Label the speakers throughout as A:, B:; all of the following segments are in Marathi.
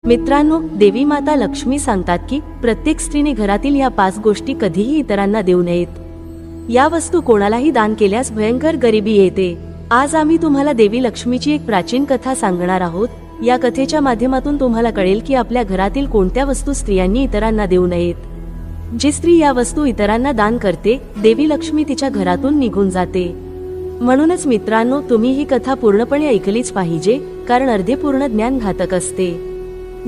A: मित्रांनो, देवी माता लक्ष्मी सांगतात की प्रत्येक स्त्रीने घरातील या 5 गोष्टी कधीही इतरांना देऊ नयेत. या वस्तू कोणालाही दान केल्यास भयंकर गरिबी येते. आज आम्ही तुम्हाला देवी लक्ष्मीची एक प्राचीन कथा सांगणार आहोत. या कथेच्या माध्यमातून तुम्हाला कळेल की आपल्या घरातील कोणत्या वस्तू स्त्रियांनी इतरांना देऊ नयेत. जी स्त्री या वस्तू इतरांना दान करते, देवी लक्ष्मी तिच्या घरातून निघून जाते. म्हणूनच मित्रांनो, तुम्ही ही कथा पूर्णपणे ऐकलीच पाहिजे, कारण अर्धे पूर्ण ज्ञान घातक असते.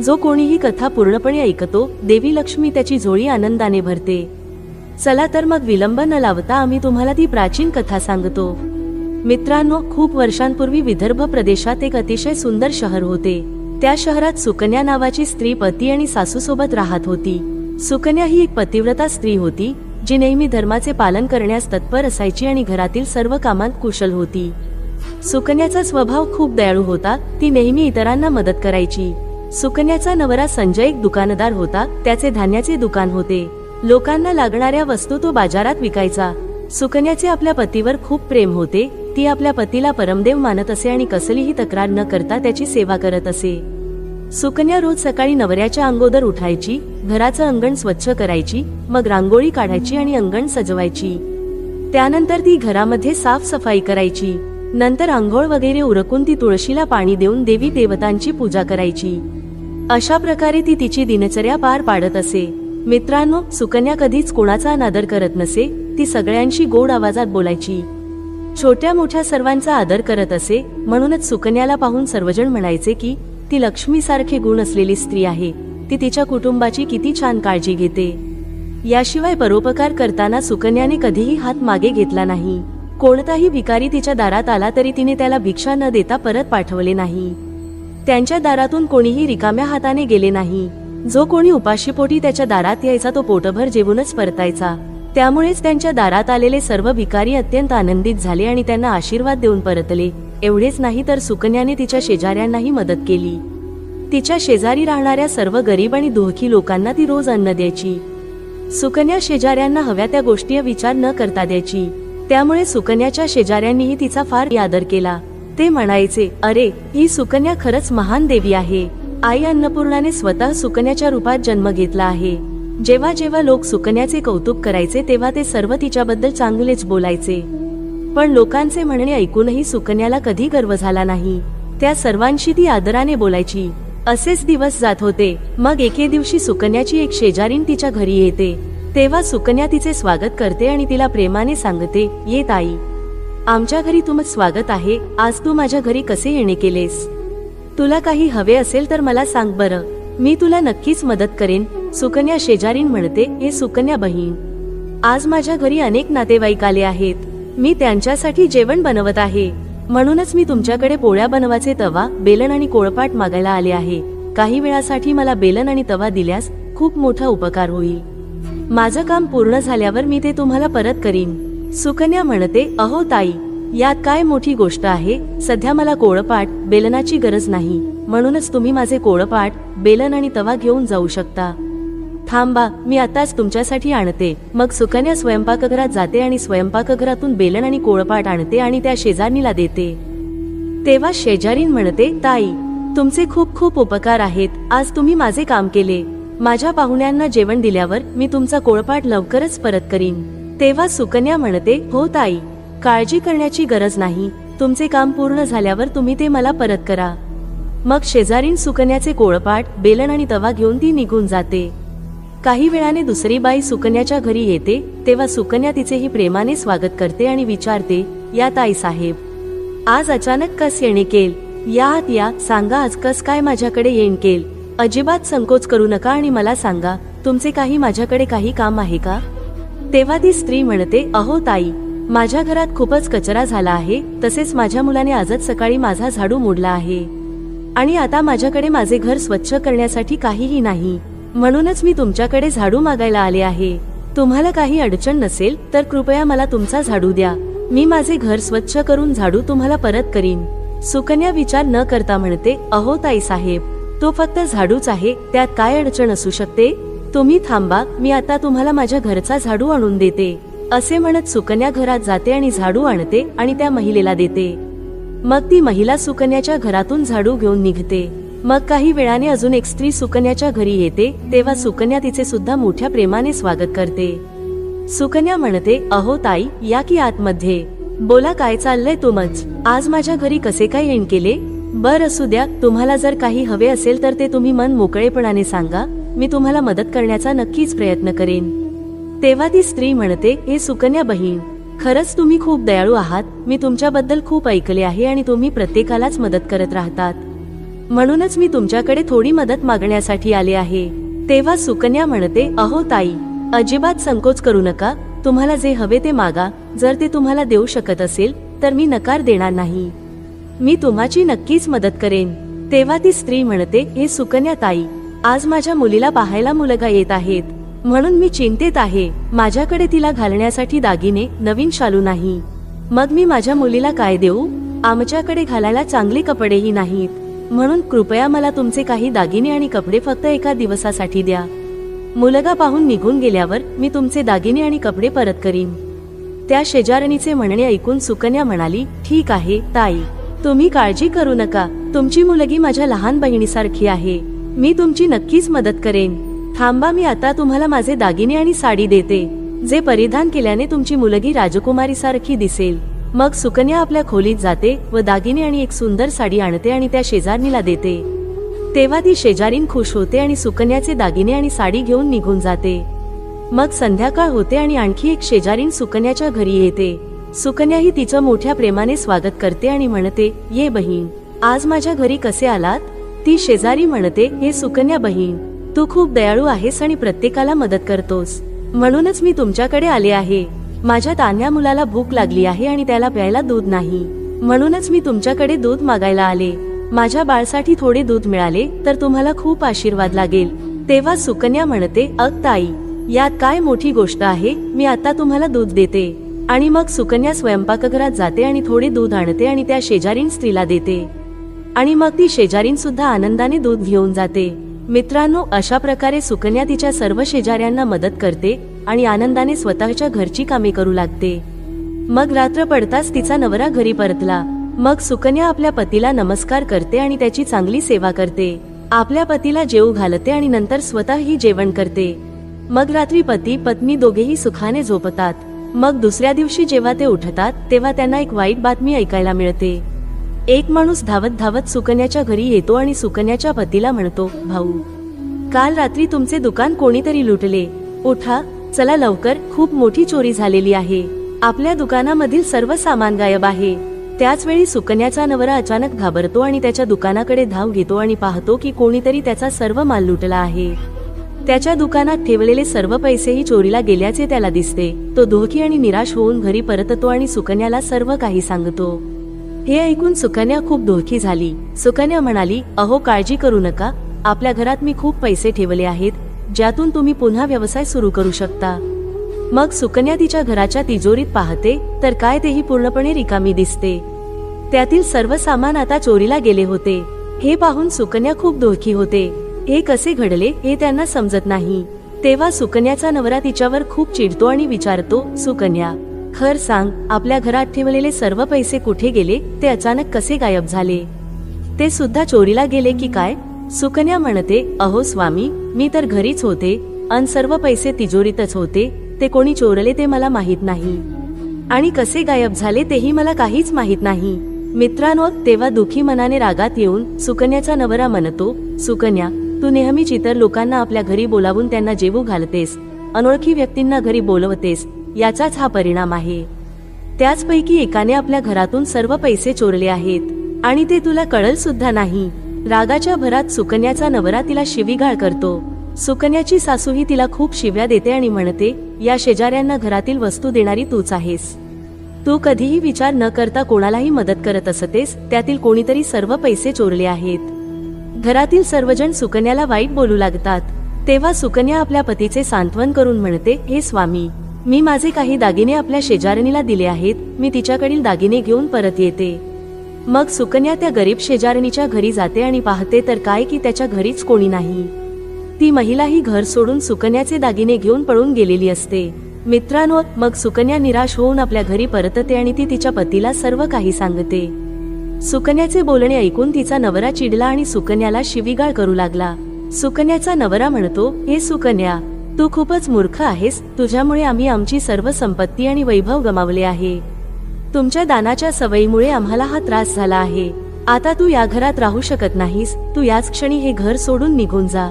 A: जो कोणी ही कथा पूर्णपणे ऐकतो, देवी लक्ष्मी त्याची झोळी आनंदाने भरते. चला तर मग विलंब न लावता आम्ही तुम्हाला ती प्राचीन कथा सांगतो. मित्रांनो, खूप वर्षांपूर्वी विदर्भ प्रदेशात एक अतिशय सुंदर शहर होते. त्या शहरात सुकन्या नावाची स्त्री पती आणि सासूसोबत राहत होती. सुकन्या ही एक पतिव्रता स्त्री होती, जी नेहमी धर्माचे पालन करण्यास तत्पर असायची आणि घरातील सर्व कामात कुशल होती. सुकन्याचा स्वभाव खूप दयाळू होता. ती नेहमी इतरांना मदत करायची. सुकन्याचा नवरा संजय एक दुकानदार होता. त्याचे धान्याचे दुकान होते. लोकांना लागणाऱ्या वस्तू तो बाजारात विकायचा. सुकन्याचे आपल्या पतीवर खूप प्रेम होते. ती आपल्या पतीला परमदेव मानत असे आणि कसलीही तक्रार न करता त्याची सेवा करत असे. सुकन्या रोज सकाळी नवऱ्याच्या अंगोदर उठायची, घराचं अंगण स्वच्छ करायची, मग रांगोळी काढायची आणि अंगण सजवायची. त्यानंतर ती घरामध्ये साफसफाई करायची. नंतर आंघोळ वगैरे उरकून ती तुळशीला पाणी देऊन देवी देवतांची पूजा करायची. अशा प्रकारे ती तिची दिनचर्या पार पाडत असे. मित्रांनो, सुकन्या कधीच कोणाचा अनादर करत नसे. ती सगळ्यांशी गोड आवाजात बोलायची. छोट्या मोठ्या सर्वांचा आदर करत असे. म्हणूनच सुकन्याला पाहून सर्वजण म्हणायचे की ती लक्ष्मीसारखे गुण असलेली स्त्री आहे. ती तिच्या कुटुंबाची किती छान काळजी घेते. याशिवाय परोपकार करताना सुकन्याने कधीही हात मागे घेतला नाही. कोणताही भिकारी तिच्या दारात आला तरी तिने त्याला भिक्षा न देता परत पाठवले नाही. त्यांच्या दारातून कोणीही रिकाम्या हाताने गेले नाही. जो कोणी उपाशीपोटी त्याच्या दारात यायचा तो पोटभर जेवूनच परतायचा. त्यामुळेच त्यांच्या दारात आलेले सर्व भिकारी अत्यंत आनंदित झाले आणि त्यांना आशीर्वाद देऊन परतले. एवढेच नाही तर सुकन्याने तिच्या शेजाऱ्यांनाही मदत केली. तिच्या शेजारी राहणाऱ्या सर्व गरीब आणि दुःखी लोकांना ती रोज अन्न द्यायची. सुकन्या शेजाऱ्यांना हव्या त्या गोष्टी विचार न करता द्यायची. त्यामुळे सुकन्याच्या शेजाऱ्यांनीही तिचा फार आदर केला. ते म्हणायचे, अरे, ही सुकन्या खरंच महान देवी आहे. आई अन्नपूर्णाने स्वतः सुकन्याच्या रूपात जन्म घेतला आहे. जेव्हा जेव्हा लोक सुकन्याचे कौतुक करायचे तेव्हा ते सर्व तिच्याबद्दल चांगलेच बोलायचे. पण लोकांचे म्हणणे ऐकूनही सुकन्याला कधी गर्व झाला नाही. त्या सर्वांशी ती आदराने बोलायची. असेच दिवस जात होते. मग एके दिवशी सुकन्याची एक शेजारीण तिच्या घरी येते. तेव्हा सुकन्या तिचे स्वागत करते आणि तिला प्रेमाने सांगते, ये ताई, आमच्या घरी तुमचं स्वागत आहे. आज तू माझ्या घरी कसे येणे केलेस? तुला काही हवे असेल तर मला सांग बरं, मी तुला नक्कीच मदत करेन. सुकन्या शेजारीण म्हणते, हे सुकन्या बहीण, आज माझ्या घरी अनेक नातेवाईक आले आहेत. मी त्यांच्यासाठी जेवण बनवत आहे. म्हणूनच मी तुमच्याकडे पोळ्या बनवायचे तवा, बेलन आणि कोळपाट मागायला आले आहे. काही वेळासाठी मला बेलन आणि तवा दिल्यास खूप मोठा उपकार होईल. माझं काम पूर्ण झाल्यावर मी ते तुम्हाला परत करीन. सुकन्या म्हणते, अहो ताई, यात काय मोठी गोष्ट आहे. सध्या मला कोळपाट बेलनाची गरज नाही. म्हणूनच तुम्ही माझे कोळपाट बेलन आणि तवा घेऊन जाऊ शकता. थांबा, मी आताच तुमच्यासाठी आणते. मग सुकन्या स्वयंपाकघरात जाते आणि स्वयंपाकघरातून बेलन आणि कोळपाट आणते आणि त्या शेजारणीला देते. तेव्हा शेजारीण म्हणते, ताई, तुमचे खूप खूप उपकार आहेत. आज तुम्ही माझे काम केले. माझ्या पाहुण्यांना जेवण दिल्यावर मी तुमचा कोळपाट लवकरच परत करीन. तेव्हा सुकन्या म्हणते, हो ताई, काळजी करण्याची गरज नाही. तुमचे काम पूर्ण झाल्यावर तुम्ही ते मला परत करा. मग शेजारीण सुकन्याचे कोळपाट बेलन आणि तवा घेऊन ती निघून जाते. काही वेळाने दुसरी बाई सुकन्याच्या घरी येते. तेव्हा सुकन्या तिचेही प्रेमाने स्वागत करते आणि विचारते, या ताई साहेब, आज अचानक कस येणे केल? यात या, सांगा आज कस काय माझ्याकडे येण केल? अजिबात संकोच करू नका आणि मला सांगा, तुमचे माझ्याकडे काही काम आहे का? तेव्हा ती स्त्री म्हणते, अहो ताई, माझ्या घरात खूपच कचरा झाला आहे. तसेच माझ्या मुलाने आजच सकाळी माझा झाडू मोडला आहे आणि आता माझ्याकडे माझे घर स्वच्छ करण्यासाठी काहीही नाही. म्हणूनच मी तुमच्याकडे झाडू मागायला आले आहे. तुम्हाला काही अडचण नसेल तर कृपया मला तुमचा झाडू द्या. मी माझे घर स्वच्छ करून झाडू तुम्हाला परत करीन. सुकन्या विचार न करता म्हणते, अहो ताई साहेब, तो फक्त झाडूच आहे. त्यात काय अडचण असू शकते? तुम्ही थांबा, मी आता तुम्हाला माझ्या घरचा झाडू आणून देते. असे म्हणत सुकन्या घरात जाते आणि झाडू आणते आणि त्या महिलेला देते. मग ती महिला सुकन्याच्या घरातून झाडू घेऊन निघते. मग काही वेळाने अजून एक स्त्री सुकन्याच्या घरी येते, तेव्हा सुकन्या तिचे सुद्धा मोठ्या प्रेमाने स्वागत करते. सुकन्या म्हणते, अहो ताई, या की आतमध्ये. बोला, काय चाललंय तुमच? आज माझ्या घरी कसे काय येण केले? बर असू द्या, तुम्हाला जर काही हवे असेल तर ते तुम्ही मन मोकळेपणाने सांगा, मी तुम्हाला मदत करण्याचा नक्कीच प्रयत्न करेन. तेव्हा ती स्त्री म्हणते, हे सुकन्या बहीण, खरंच तुम्ही खूप दयाळू आहात. मी तुमच्याबद्दल खूप ऐकले आहे आणि तुम्ही प्रत्येकालाच मदत करत राहतात, म्हणूनच मी तुमच्याकडे थोडी मदत मागण्यासाठी आले आहे. तेव्हा सुकन्या म्हणते, अहो ताई, अजिबात संकोच करू नका. तुम्हाला जे हवे ते मागा. जर ते तुम्हाला देऊ शकत असेल तर मी नकार देणार नाही. मी तुम्हाची नक्कीच मदत करेन. तेव्हा ती स्त्री म्हणते, हे सुकन्या ताई, आज माझ्या मुलीला पाहायला मुलगा येत आहेत, म्हणून मी चिंतेत आहे. माझ्याकडे तिला घालण्यासाठी दागिने, नवीन शालू नाही. मग मी माझ्या मुलीला काय देऊ? आमच्याकडे घालायला चांगले कपडेही नाहीत, म्हणून कृपया मला तुमचे काही दागिने आणि कपडे फक्त एका दिवसासाठी द्या. मुलगा पाहून निघून गेल्यावर मी तुमचे दागिने आणि कपडे परत करीन. त्या शेजारणीचे म्हणणे ऐकून सुकन्या म्हणाली, ठीक आहे ताई, तुम्ही काळजी करू नका. तुमची मुलगी माझ्या लहान बहिणीसारखी आहे. मी तुमची नक्कीच मदत करेन. थांबा, मी आता तुम्हाला माझे दागिने आणि साडी देते, जे परिधान केल्याने तुमची मुलगी राजकुमारी सारखी दिसेल. मग सुकन्या आपल्या खोलीत जाते व दागिने आणि एक सुंदर साडी आणते आणि त्या शेजारणीला देते. तेव्हा ती शेजारीण खुश होते आणि सुकन्याचे दागिने आणि साडी घेऊन निघून जाते. मग संध्याकाळ होते आणि आणखी एक शेजारीण सुकन्याच्या घरी येते. सुकन्या ही तिचं मोठ्या प्रेमाने स्वागत करते आणि म्हणते, ये बहीण, आज माझ्या घरी कसे आलात? ती शेजारी म्हणते, हे सुकन्या बहीण, तू खूप दयाळू आहेस आणि प्रत्येकाला मदत करतोस, म्हणूनच मी तुमच्याकडे आले आहे. माझ्या तान्ह्या मुलाला भूक लागली आहे आणि त्याला प्यायला दूध नाही, म्हणूनच मी तुमच्याकडे दूध मागायला आले. माझ्या बाळासाठी थोडे दूध मिळाले तर तुम्हाला खूप आशीर्वाद लागेल. तेव्हा सुकन्या म्हणते, अग ताई, यात काय मोठी गोष्ट आहे, मी आता तुम्हाला दूध देते. आणि मग सुकन्या स्वयंपाकघरात जाते आणि थोडे दूध आणते आणि त्या शेजारीण स्त्रीला देते. आणि मग ती शेजारीण सुद्धा आनंदाने दूध घेऊन जाते. मित्रांनो, अशा प्रकारे सुकन्या तिच्या सर्व शेजाऱ्यांना मदत करते आणि आनंदाने स्वतःच्या घरची कामे करू लागते. मग रात्र पडताच तिचा नवरा घरी परतला. मग सुकन्या आपल्या पतीला नमस्कार करते आणि त्याची चांगली सेवा करते. आपल्या पतीला जेवू घालते आणि नंतर स्वतःही जेवण करते. मग रात्री पती पत्नी दोघेही सुखाने झोपतात. मग दुसऱ्या दिवशी जेव्हा ते उठतात तेव्हा त्यांना एक वाईट बातमी ऐकायला मिळते. एक माणूस धावत धावत सुकन्याच्या घरी येतो आणि सुकन्याच्या पतीला म्हणतो, भाऊ, काल रात्री तुमचे दुकान कोणीतरी लुटले. उठा, चला लवकर, खूप मोठी चोरी झालेली आहे. आपल्या दुकानामधील सर्व सामान गायब आहे. त्याच वेळी सुकन्याचा नवरा अचानक घाबरतो आणि त्याच्या दुकानाकडे धाव घेतो आणि पाहतो की कोणीतरी त्याचा सर्व माल लुटला आहे. त्याच्या दुकानात ठेवलेले सर्व पैसेही चोरीला गेल्याचे त्याला दिसते. तो दुःखी आणि निराश होऊन घरी परततो आणि सुकन्याला सर्व काही सांगतो. हे ऐकून सुकन्या खूप दुःखी झाली. सुकन्या म्हणाली, अहो, काळजी करू नका. आपल्या घरात मी खूप पैसे ठेवले आहेत, ज्यातून तुम्ही पुन्हा व्यवसाय सुरू करू शकता. मग सुकन्या तिच्या घराच्या तिजोरीत पाहते तर काय तेही पूर्णपणे रिकामी दिसते. त्यातील सर्व सामान आता चोरीला गेले होते. हे पाहून सुकन्या खूप दुःखी होते. हे कसे घडले हे त्यांना समजत नाही. तेव्हा सुकन्याचा नवरा तिच्यावर खूप चिडतो आणि विचारतो, सुकन्या, खर सांग, आपल्या घरात ठेवलेले सर्व पैसे कुठे गेले? ते अचानक कसे गायब झाले? ते सुद्धा चोरीला गेले की काय? सुकन्या म्हणते, अहो स्वामी, मी तर घरीच होते अन सर्व पैसे तिजोरीतच होते. ते कोणी चोरले ते मला माहित नाही आणि कसे गायब झाले तेही मला काहीच माहित नाही. मित्रांनो, तेव्हा दुखी मनाने रागात येऊन सुकन्याचा नवरा म्हणतो, सुकन्या, तू नेहमीच इतर लोकांना आपल्या घरी बोलावून त्यांना जेवू घालतेस, अनोळखी व्यक्तींना घरी बोलवतेस, याचाच हा परिणाम आहे. त्याचपैकी एकाने आपल्या घरातून सर्व पैसे चोरले आहेत आणि ते तुला कळल सुद्धा नाही. रागाच्या भरात सुकन्याचा नवरा तिला शिवीगाळ करतो. सुकन्याची सासूही तिला खूप शिव्या देते आणि म्हणते, या शेजाऱ्यांना घरातील वस्तू देणारी तूच आहेस. तू कधीही विचार न करता कोणालाही मदत करत असतेस. त्यातील कोणीतरी सर्व पैसे चोरले आहेत. घरातील सर्वजण सुकन्याला वाईट बोलू लागतात. तेव्हा सुकन्या आपल्या पतीचे सांत्वन करून म्हणते, हे स्वामी, मी माझे काही दागिने आपल्या शेजारणीला दिले आहेत. मी तिच्याकडील दागिने घेऊन परत येते. मग सुकन्या त्या गरीब शेजारणीच्या घरी जाते आणि पाहते तर काय की त्याच्या घरीच कोणी नाही. ती महिलाही घर सोडून सुकन्याचे दागिने घेऊन पळून गेलेली असते. मित्रांनो, मग सुकन्या निराश होऊन आपल्या घरी परतते आणि ती तिच्या पतीला सर्व काही सांगते. सुकन्याचे बोलणे ऐकून तिचा नवरा चिडला आणि सुकन्याला शिवीगाळ करू लागला. सुकन्याचा नवरा म्हणतो, हे सुकन्या, तू खूपच मूर्ख आहेस. तुझ्यामुळे आम्ही आमची सर्व संपत्ती आणि वैभव गमावले आहे. तुमच्या दानाच्या सवयीमुळे आम्हाला हा त्रास झाला आहे. आता तू या घरात राहू शकत नाहीस. तू याच क्षणी हे घर सोडून निघून जा.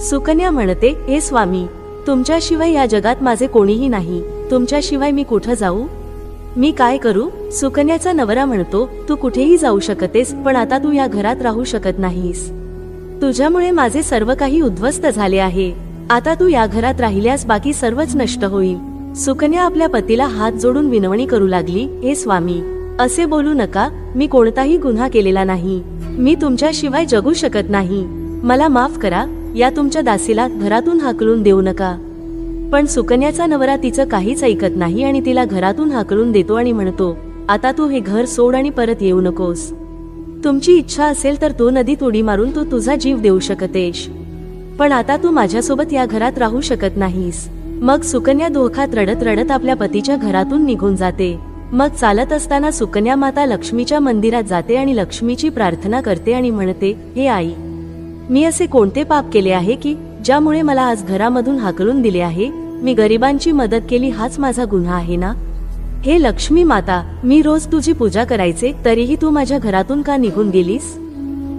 A: सुकन्या म्हणते, हे स्वामी, तुमच्याशिवाय या जगात माझे कोणीही नाही. तुमच्याशिवाय मी कुठं जाऊ? मी काय करू? सुकन्याचा नवरा म्हणतो, तू कुठेही जाऊ शकतेस, पण आता तू या घरात राहू शकत नाहीस. तुझ्यामुळे माझे सर्व काही उद्ध्वस्त झाले आहे. आता तू या घरात राहिल्यास बाकी सर्वच नष्ट होईल. सुकन्या आपल्या पतीला हात जोडून विनवणी करू लागली, हे स्वामी, असे बोलू नका. मी कोणताही गुन्हा केलेला नाही. मी तुमच्याशिवाय जगू शकत नाही. मला माफ करा. या तुमच्या दासीला घरातून हाकलून देऊ नका. पण सुकन्याचा नवरा तिचं काहीच ऐकत नाही आणि तिला घरातून हाकलून देतो आणि म्हणतो, आता तू हे घर सोड आणि परत येऊ नकोस. तुमची इच्छा असेल तर तू नदीत उडी मारून तू तुझा जीव देऊ शकतेस, पण आता तू माझ्यासोबत या घरात राहू शकत नाहीस. मग सुकन्या दुःखात रडत रडत आपल्या पतीच्या घरातून निघून जाते. मग चालत असताना सुकन्या माता लक्ष्मीच्या मंदिरात जाते आणि लक्ष्मीची प्रार्थना करते आणि म्हणते, हे आई, मी असे कोणते पाप केले आहे की ज्यामुळे मला आज घरामधून हाकलून दिले आहे? मी गरिबांची मदत केली हाच माझा गुन्हा आहे ना? हे लक्ष्मी माता, मी रोज तुझी पूजा करायचे, तरीही तू माझ्या घरातून का निघून गेलीस?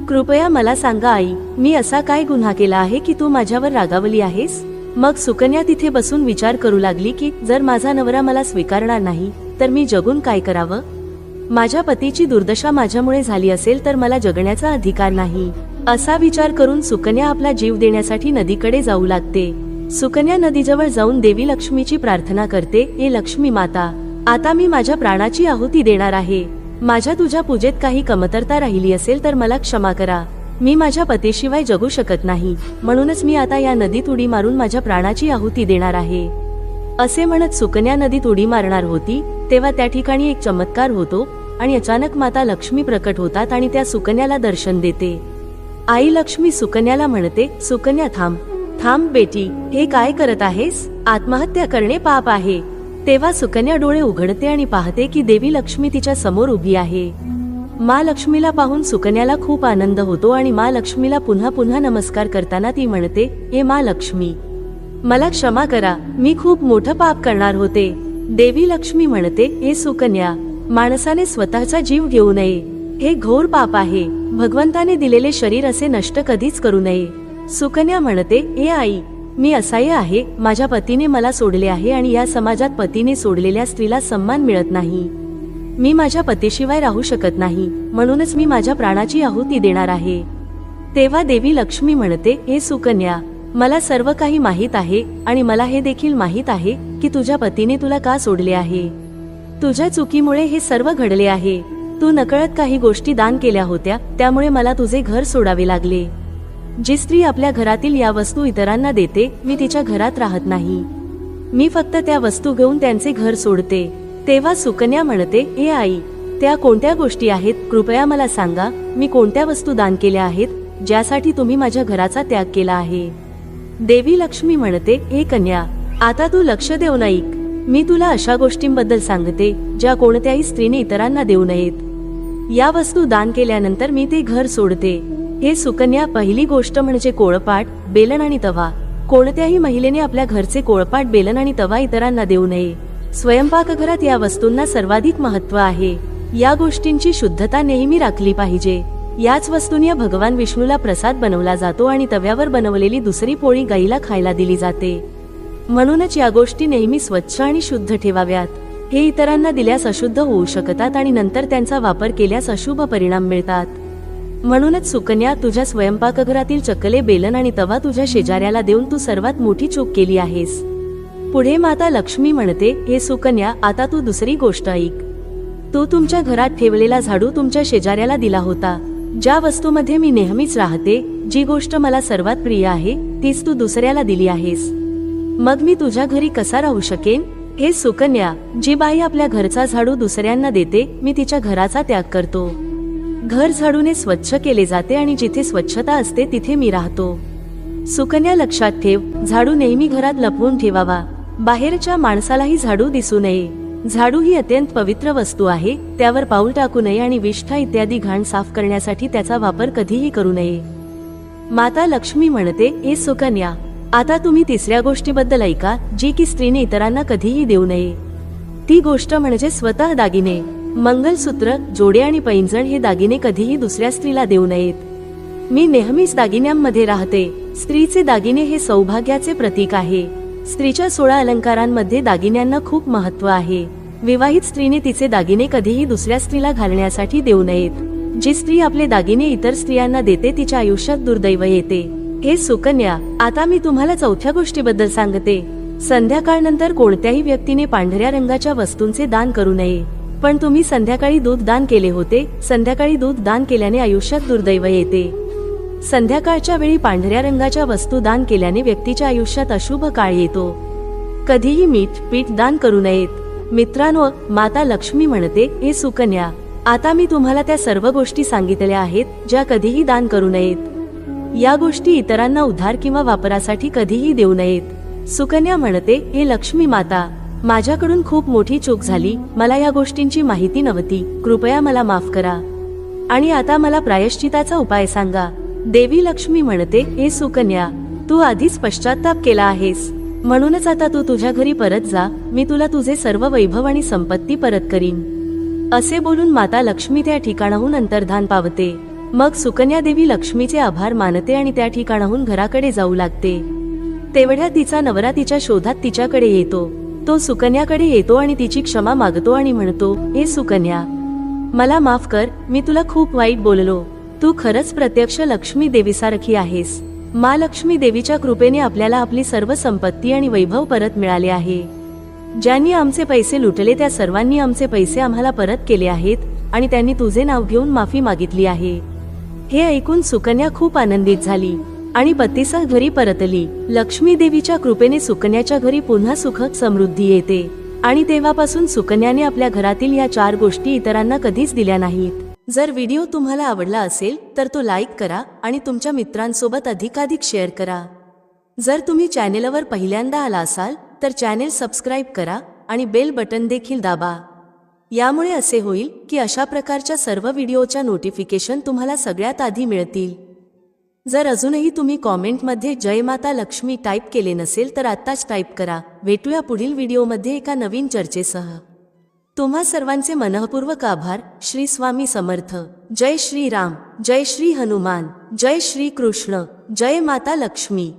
A: कृपया मला सांगा आई, मी असा काय गुन्हा केला आहे की तू माझ्यावर रागावली आहेस? मग सुकन्या तिथे बसून विचार करू लागली की जर माझा नवरा मला स्वीकारणार नाही तर मी जगून काय करावं? माझ्या पतीची दुर्दशा माझ्यामुळे झाली असेल तर मला जगण्याचा अधिकार नाही. असा विचार करून सुकन्या आपला जीव देण्यासाठी नदीकडे जाऊ लागते. सुकन्या नदीजवळ जाऊन देवी लक्ष्मीची प्रार्थना करते, हे लक्ष्मी माता, आता मी माझ्या प्राणाची आहुती देणार आहे. माझ्या तुझ्या पूजेत काही कमतरता राहिली असेल तर मला क्षमा करा. मी माझ्या पतीशिवाय जगू शकत नाही, म्हणूनच मी आता या नदीत उडी मारून माझ्या प्राणाची आहुती देणार आहे. असे म्हणत सुकन्या नदीत उडी मारणार होती तेव्हा त्या ठिकाणी एक चमत्कार होतो आणि अचानक माता लक्ष्मी प्रकट होतात आणि त्या सुकन्याला दर्शन देते. आई लक्ष्मी सुकन्याला म्हणते, सुकन्या थांब, थांब बेटी, हे काय करत आहेस? आत्महत्या करणे पाप आहे. तेव्हा सुकन्या डोळे उघडते आणि पाहते की देवी लक्ष्मी तिच्या समोर उभी आहे. मा लक्ष्मीला पाहून सुकन्याला खूप आनंद होतो आणि मा लक्ष्मीला पुन्हा पुन्हा नमस्कार करताना ती म्हणते, हे मा लक्ष्मी, मला क्षमा करा, मी खूप मोठं पाप करणार होते. देवी लक्ष्मी म्हणते, हे सुकन्या, माणसाने स्वतःचा जीव घेऊ नये. हे घोर पाप आहे. भगवंताने दिलेले शरीर असे नष्ट कधीच करू नये. सुकन्या म्हणते, हे आई, मी असहाय्य आहे. माझ्या पतीने मला सोडले आहे आणि या समाजात पतीने सोडलेल्या स्त्रीला सन्मान मिळत नाही. मी माझ्या पतीशिवाय राहू शकत नाही, म्हणूनच मी माझ्या प्राणाची आहुती देणार आहे. तेव्हा देवी लक्ष्मी म्हणते, हे सुकन्या, मला सर्व काही माहीत आहे आणि मला हे देखील माहीत आहे की तुझ्या पतीने तुला का सोडले आहे. तुझ्या चुकीमुळे हे सर्व घडले आहे. तू नकळत काही गोष्टी दान केल्या होत्या, त्यामुळे मला तुझे घर सोडावे लागले. जी स्त्री आपल्या घरातील या वस्तू इतरांना देते, मी तिच्या घरात राहत नाही. मी फक्त त्या वस्तू घेऊन त्यांचे घर सोडते. तेव्हा सुकन्या म्हणते, हे आई, त्या कोणत्या गोष्टी आहेत? कृपया मला सांगा. मी कोणत्या वस्तू दान केल्या आहेत ज्यासाठी तुम्ही माझ्या घराचा त्याग केला आहे? देवी लक्ष्मी म्हणते, हे कन्या, आता तू लक्ष देऊन ऐक. मी तुला अशा गोष्टींबद्दल सांगते ज्या कोणत्याही स्त्रीने इतरांना देऊ नयेत. या वस्तू दान केल्यानंतर मी ते घर सोडते. हे सुकन्या, पहिली गोष्ट म्हणजे कोळपाट, बेलन आणि तवा. कोणत्याही महिलेने आपल्या घरचे कोळपाट, बेलन आणि तवा इतरांना देऊ नये. स्वयंपाकघरात या वस्तूंना सर्वाधिक महत्त्व आहे. या गोष्टींची शुद्धता नेहमी राखली पाहिजे. याच वस्तूंनी भगवान विष्णूला प्रसाद बनवला जातो आणि तव्यावर बनवलेली दुसरी पोळी गाईला खायला दिली जाते. म्हणूनच या गोष्टी नेहमी स्वच्छ आणि शुद्ध ठेवाव्यात. हे इतरांना दिल्यास अशुद्ध होऊ शकतात आणि नंतर त्यांचा वापर केल्यास अशुभ परिणाम मिळतात. म्हणूनच सुकन्या, तुझ्या स्वयंपाकघरातील चकले, बेलन आणि तवा तुझ्या शेजाऱ्याला देऊन तू सर्वात मोठी चूक केली आहेस. पुढे माता लक्ष्मी म्हणते, हे सुकन्या, आता तू दुसरी गोष्ट ऐक. तू तुमच्या घरात ठेवलेला झाडू तुमच्या शेजाऱ्याला दिला होता. ज्या वस्तूमध्ये मी नेहमीच राहते, जी गोष्ट मला सर्वात प्रिय आहे, तीच तू दुसऱ्याला दिली आहेस. मग मी तुझ्या घरी कसा राहू शकेन? हे सुकन्या, जी बाई आपल्या घरचा झाडू दुसऱ्यांना देते, मी तिच्या घराचा त्याग करतो. घर झाडूने स्वच्छ केले जाते आणि जिथे स्वच्छता असते तिथे मी राहतो. सुकन्या, लक्षात ठेव, झाडू नेहमी घरात लपवून ठेवावा. बाहेरच्या माणसालाही झाडू दिसू नये. झाडू ही अत्यंत पवित्र वस्तू आहे, त्यावर पाऊल टाकू नये आणि विष्ठा इत्यादी घाण साफ करण्यासाठी त्याचा वापर कधीही करू नये. माता लक्ष्मी म्हणते, हे सुकन्या, आता तुम्ही तिसऱ्या गोष्टीबद्दल ऐका, जी की स्त्रीने इतरांना कधीही देऊ नये. ती गोष्ट म्हणजे स्वतः दागिने. मंगलसूत्र, जोडे आणि पैंजण हे दागिने कधीही दुसऱ्या स्त्रीला देऊ नयेत. मी नेहमीच दागिन्यांमध्ये राहते. स्त्रीचे दागिने हे सौभाग्याचे प्रतीक आहे. स्त्रीच्या 16 अलंकारांमध्ये दागिन्यांना खूप महत्त्व आहे. विवाहित स्त्रीने तिचे दागिने कधीही दुसऱ्या स्त्रीला घालण्यासाठी देऊ नयेत. जी स्त्री आपले दागिने इतर स्त्रियांना देते तिच्या आयुष्यात दुर्दैव येते. हे सुकन्या, आता मी तुम्हाला चौथ्या गोष्टीबद्दल सांगते. संध्याकाळनंतर कोणत्याही व्यक्तीने पांढऱ्या रंगाच्या वस्तूंचे दान करू नये. पण तुम्ही संध्याकाळी दूध दान केले होते. संध्याकाळी दूध दान केल्याने आयुष्यात दुर्दैव येते. संध्याकाळच्या वेळी पांढऱ्या रंगाच्या वस्तू दान केल्याने व्यक्तीच्या आयुष्यात अशुभ काळ येतो. कधीही मीठ, पीठ दान करू नयेत. मित्रांनो, माता लक्ष्मी म्हणते, हे सुकन्या, आता मी तुम्हाला त्या सर्व गोष्टी सांगितल्या आहेत, ज्या कधीही दान करू नयेत. या गोष्टी इतरांना उधार किंवा वापरासाठी कधीही देऊ नयेत. सुकन्या म्हणते, हे लक्ष्मी माता, माझ्याकडून खूप मोठी चूक झाली. मला या गोष्टींची माहिती नव्हती. कृपया मला माफ करा. आणि आता मला प्रायश्चिताचा उपाय सांगा. देवी लक्ष्मी म्हणते, हे सुकन्या, तू आधीच पश्चाताप केला आहेस. म्हणूनच आता तू तुझ्या घरी परत जा. मी तुला तुझे सर्व वैभव आणि संपत्ती परत करीन. असे बोलून माता लक्ष्मी त्या ठिकाणाहून अंतर्धान पावते. मग सुकन्या देवी लक्ष्मीचे आभार मानते आणि त्या ठिकाणाहून घराकडे जाऊ लागते. तेवढ्यात तिचा नवरा तिच्या शोधात तिच्याकडे येतो. तो सुकन्याकडे येतो आणि तिची क्षमा मागतो आणि म्हणतो, हे सुकन्या, मला माफ कर. मी तुला खूप वाईट बोललो. तू खरंच प्रत्यक्ष लक्ष्मी देवीसारखी आहेस. मा लक्ष्मी देवीच्या कृपेने आपल्याला आपली सर्व संपत्ती आणि वैभव परत मिळाले आहे. ज्यांनी आमचे पैसे लुटले त्या सर्वांनी आमचे पैसे आम्हाला परत केले आहेत आणि त्यांनी तुझे नाव घेऊन माफी मागितली आहे. हे ऐकून सुकन्या खूप आनंदित झाली आणि पतीसह घरी परतली. लक्ष्मी देवीच्या कृपेने सुकन्याच्या घरी पुन्हा सुख समृद्धी येते आणि तेव्हापासून सुकन्याने आपल्या घरातील या 4 गोष्टी इतरांना कधीच दिल्या नाहीत. जर व्हिडिओ तुम्हाला आवडला असेल तर तो लाईक करा आणि तुमच्या मित्रांसोबत अधिकाधिक शेअर करा. जर तुम्ही चॅनेलवर पहिल्यांदा आला असाल तर चॅनेल सबस्क्राईब करा आणि बेल बटन देखील दाबा. यामुळे असे होईल की अशा प्रकारच्या सर्व व्हिडिओच्या नोटिफिकेशन तुम्हाला सगळ्यात आधी मिळतील. जर अजूनही तुम्ही कॉमेंटमध्ये जय माता लक्ष्मी टाईप केले नसेल तर आत्ताच टाईप करा. भेटूया पुढील व्हिडिओमध्ये एका नवीन चर्चेसह. तुम्हा सर्वांचे मनःपूर्वक आभार. श्री स्वामी समर्थ. जय श्री राम, जय श्री हनुमान, जय श्री कृष्ण, जय माता लक्ष्मी.